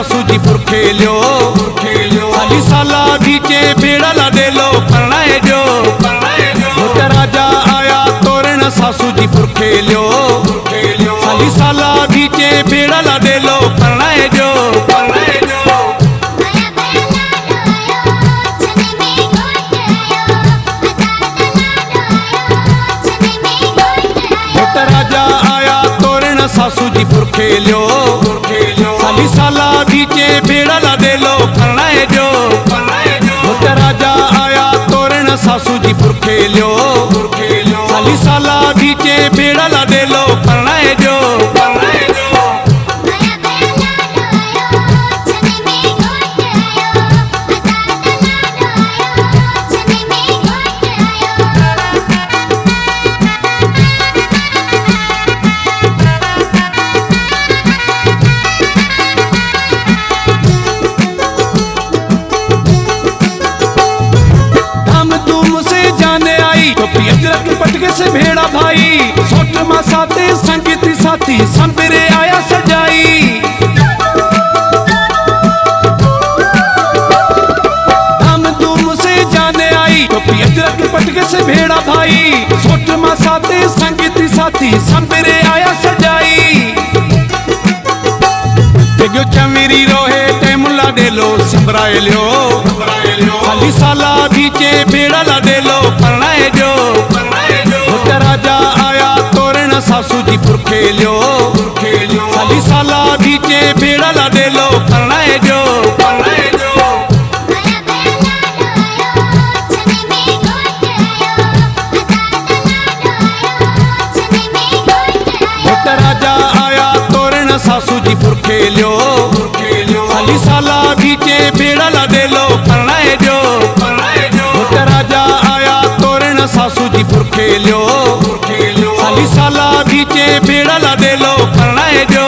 सासू जी पुरखेलियो साली साला बीचे भेड़ा लाडेलो परणाए जो मोटा राजा आया तोरण सासू जी पुरखेलियो साली साला बीचे भेड़ा लाडेलो परणाए जो मोटा राजा आया तोरण सासू जी पुरखेलियो साली साला बीचे भेड़ा लाडेलो परणाए जो मोटा राजा आया तोरण सासू जी पुरखेलियो साली साला बीचे भेड़ा लाडेलो परणाए जो पटके से भेड़ा भाई सोट मासाते संगीती साथी संबरे आया सजाई धाम धूम से जाने आई टोपी अजरक पटके से भेड़ा भाई सोट मासाते संगीती साथी संबरे आया सजाई तेगो चमेरी रोहे टेमुला डेलो संबराए लियो साली साला बीचे भेड़ा लाडेलो परणाए जो मोटा राजा आया तोरण सासू जी पुरखेलियो साली साला बीचे भेड़ा लाडेलो परणाए जो मोटा राजा आया तोरण सासू जी पुरखेलियो साली साला बीचे भेड़ा लाडेलो परणाए जो मोटा राजा आया तोरण सासू जी पुरखेलियो साली साला बीचे भेड़ा लाडेलो परणाए जो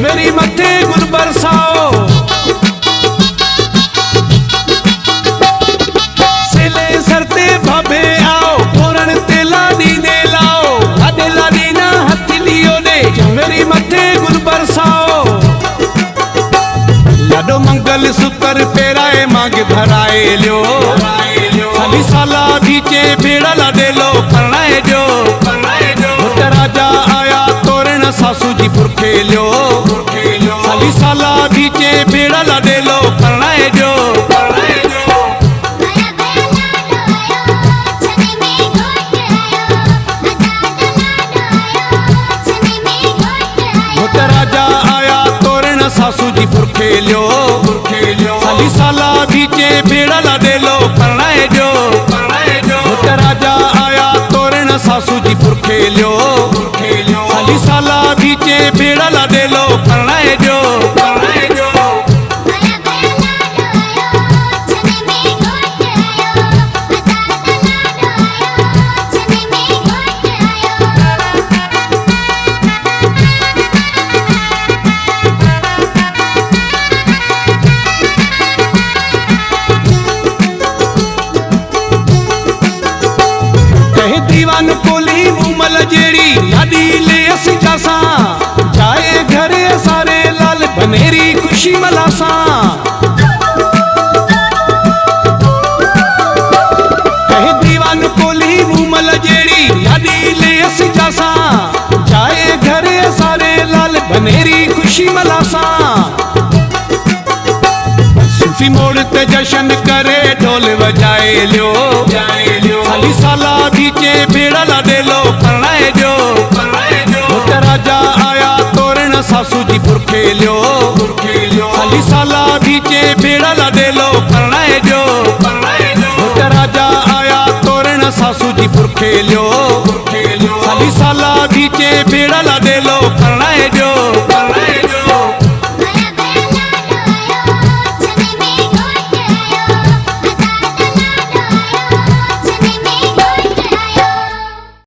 मेरी मथे गुल बरसाओ सेले सरते भाभे आओ तोरण ते लाडी ने लाओ आडे लाडी ना हथलियो ने मेरी मथे गुल बरसाओ लाडो मंगल सूत्र पेराए मांग भराए लियो साली साला बीचे भेड़ा लाडेलो परणाए जो मोटा राजा आया तोरण सासू जी पुरखेलियो साली साला बीचे भेड़ा लाडेलो परणाए जो मोटा राजा आया तोरण सासू जी पुरखेलियो साली साला बीचे भेड़ा लाडेलो परणाए जो मोटा राजा आया तोरण सासू जी पुरखेलियो साली साला बीचे भेड़ा लाडेलो परणाए जो दीवान कोली मुमल जेड़ी लाडी ले अस जासा जाए घरे सारे लाल बनेरी खुशी मलासा कहे दीवान कोली मुमल जेड़ी लाडी ले अस जासा जाए घरे सारे लाल बनेरी खुशी मलासा सूफी मोड़ ते जशन करे ढोल बजाए लियो साली साला बीचे भेड़ा लाडेलो परणाए जो मोटा राजा आया तोरण सासू जी पुरखेलियो साली साला बीचे भेड़ा लाडेलो परणाए जो मोटा राजा आया तोरण सासू खेलियो साली साला बीचे बेड़ा ला दे लो परणाए जो।